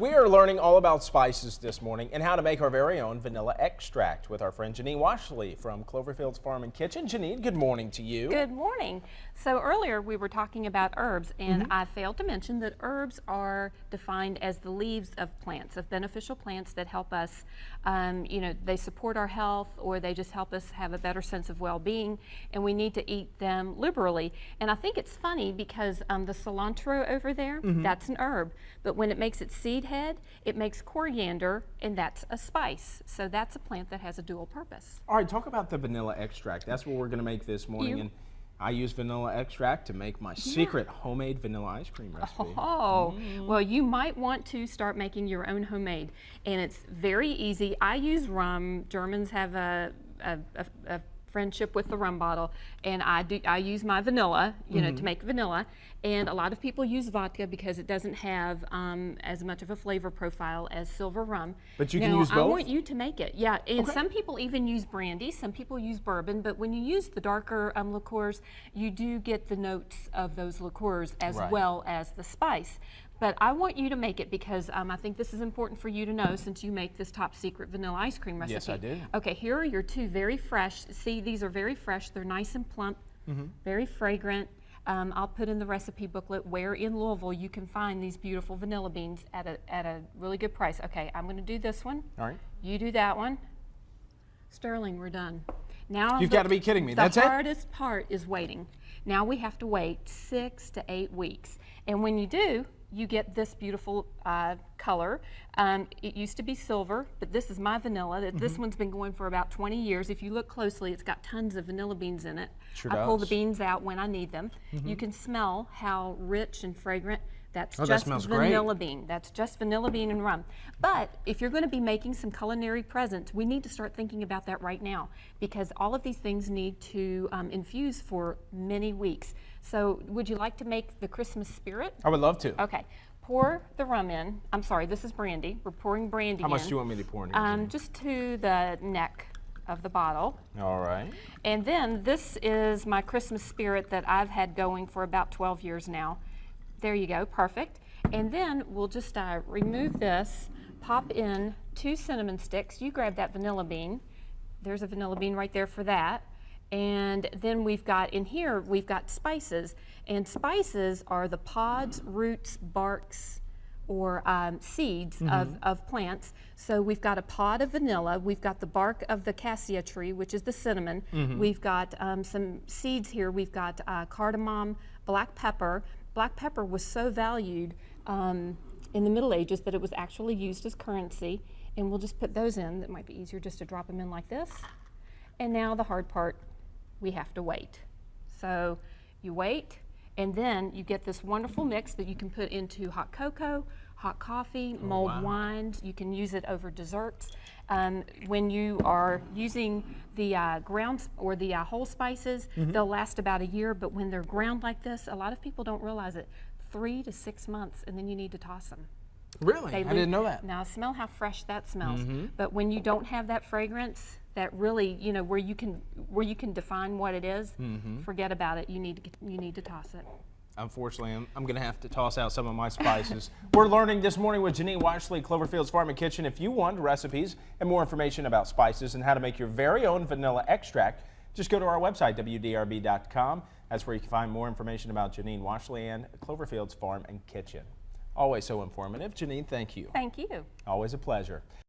We are learning all about spices this morning and how to make our very own vanilla extract with our friend Janine Washle from Cloverfield's Farm and Kitchen. Janine, good morning to you. Good morning. So earlier we were talking about herbs, and I failed to mention that herbs are defined as the leaves of plants, of beneficial plants that help us, they support our health, or they just help us have a better sense of well-being, and we need to eat them liberally. And I think it's funny because the cilantro over there, that's an herb, but when it makes its seed head, it makes coriander, and that's a spice. So that's a plant that has a dual purpose. All right, talk about the vanilla extract. That's what we're going to make this morning. And I use vanilla extract to make my secret homemade vanilla ice cream recipe. Well, you might want to start making your own homemade, and it's very easy. I use rum. Germans have a friendship with the rum bottle, and I use my vanilla, to make vanilla. And a lot of people use vodka because it doesn't have as much of a flavor profile as silver rum. But you can use both? I want you to make it, yeah. And some people even use brandy, some people use bourbon, but when you use the darker liqueurs, you do get the notes of those liqueurs as well as the spice. But I want you to make it because I think this is important for you to know since you make this top secret vanilla ice cream recipe. Yes, I do. Okay, here are your two very fresh. See, these are very fresh. They're nice and plump, very fragrant. I'll put in the recipe booklet where in Louisville you can find these beautiful vanilla beans at a really good price. Okay, I'm going to do this one. All right. You do that one. Sterling, we're done. Now you've got to be kidding me. That's it? The hardest part is waiting. Now we have to wait 6 to 8 weeks. And when you do, you get this beautiful color. It used to be silver, but this is my vanilla. This one's been going for about 20 years. If you look closely, it's got tons of vanilla beans in it. Sure I pull does. the beans out when I need them. You can smell how rich and fragrant. That's that just smells vanilla great. bean. That's just vanilla bean and rum. But if you're going to be making some culinary presents, we need to start thinking about that right now because all of these things need to infuse for many weeks. So would you like to make the Christmas spirit? I would love to. Okay. Pour the rum in. I'm sorry, this is brandy. We're pouring brandy in. How much do you want me to pour in here? Just to the neck of the bottle. All right. And then this is my Christmas spirit that I've had going for about 12 years now. There you go, perfect. And then we'll just remove this, pop in 2 cinnamon sticks. You grab that vanilla bean. There's a vanilla bean right there for that. And then we've got in here, we've got spices. And spices are the pods, roots, barks, or seeds of plants. So we've got a pod of vanilla, we've got the bark of the cassia tree, which is the cinnamon. We've got some seeds here, we've got cardamom, black pepper. Black pepper was so valued in the Middle Ages that it was actually used as currency. And we'll just put those in. It might be easier just to drop them in like this. And now the hard part, we have to wait. So you wait, and then you get this wonderful mix that you can put into hot cocoa, hot coffee, mulled wines. You can use it over desserts. When you are using the grounds or the whole spices, they'll last about a year, but when they're ground like this, a lot of people don't realize it, 3 to 6 months, and then you need to toss them. Really? I didn't know that. Now smell how fresh that smells. But when you don't have that fragrance, that really, where you can define what it is, forget about it. You need to toss it. Unfortunately, I'm going to have to toss out some of my spices. We're learning this morning with Janine Washle, Cloverfield's Farm and Kitchen. If you want recipes and more information about spices and how to make your very own vanilla extract, just go to our website, WDRB.com. That's where you can find more information about Janine Washle and Cloverfield's Farm and Kitchen. Always so informative. Janine, thank you. Thank you. Always a pleasure.